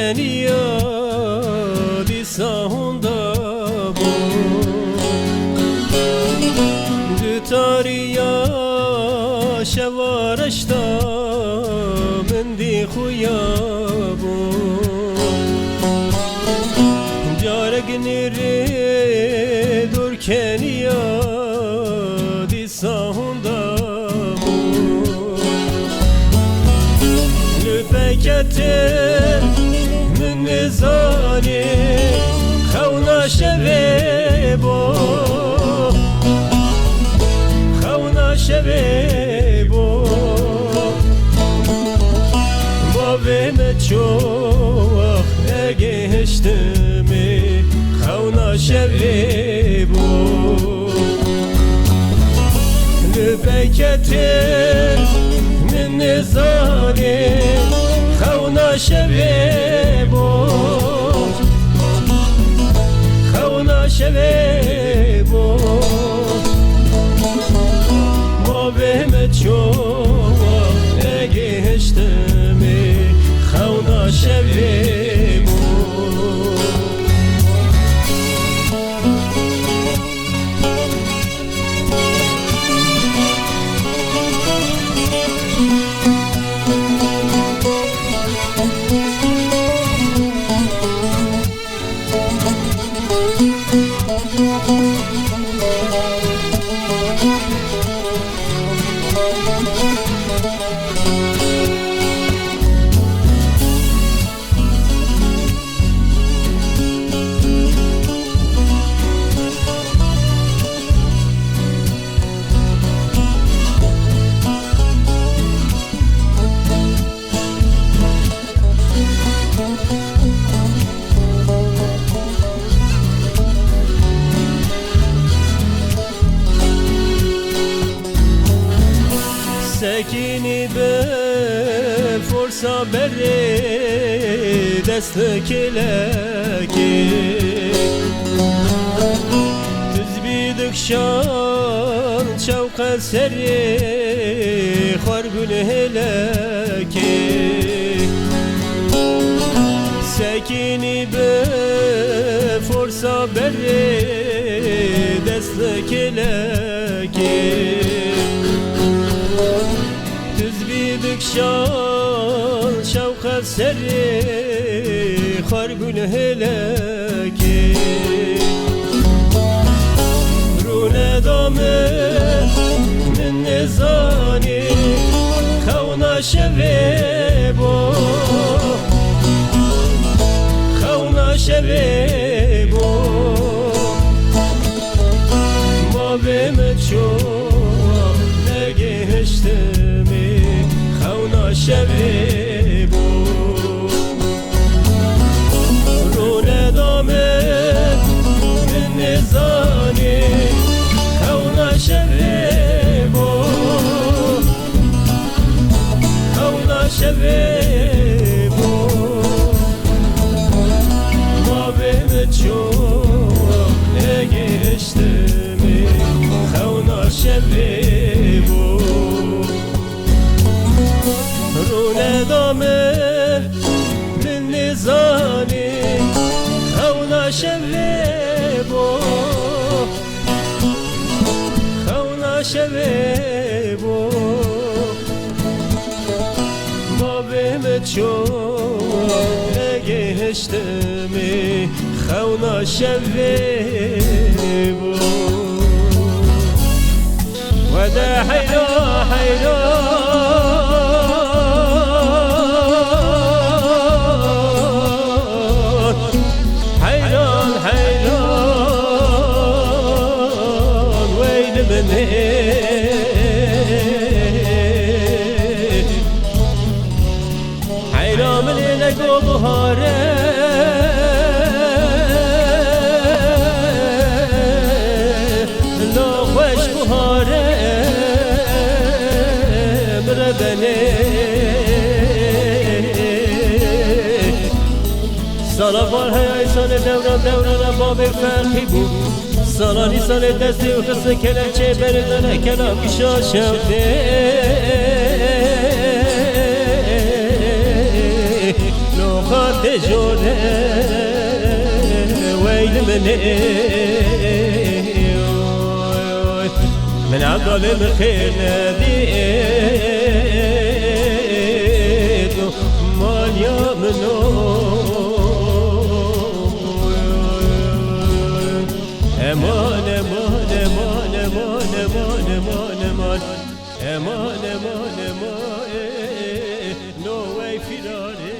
کنیا دیسا هوندا بو دوتاریا شوارشتا من دی خویا بو جارگ نیری دور کنیا دیسا هوندا بو لپکتر من نزانی خونا شوی بو خونا شوی بو با ویم چوخ نگهشتمی خونا شوی بو لبکتر من نزانی خونا شوی بو خونا شوی بو ما بهم چوخ نگهشتمی خونا شوی بو سکینی به فرصا بری دست کلکی تز بیدکشان شوق سری خارگل هلکی سکینی به فرصا بری دست کلکی دکشان شوق سری خارگون هلکی رو ندامه من نزانی خونا شوی بو خونا شوی بو ما بهم چوخ نگهشتمی خونا شوی بو رو ندامه من نزانی خونا شوی بو خونا شوی بو ما بهم چوخ نگهشتمی خونا شوی بو رو ندامه من نزانی خونا شوی بو خونا شوی بو ما بهم چوخ نگهشتمی خونا شوی بو و ده حیرا حیرا حیرام لگو بهاره لا خوش بهاره بره بنه سالا بار های سال دوران باب فرقی بود سالانی سال دستی و قصه کلمچه بردنه کلامی شاشفته خات جوره ويل مني من عقل مخيل ناديت مال يا منو امان امان امان امان امان امان امان امان امان امان no way firare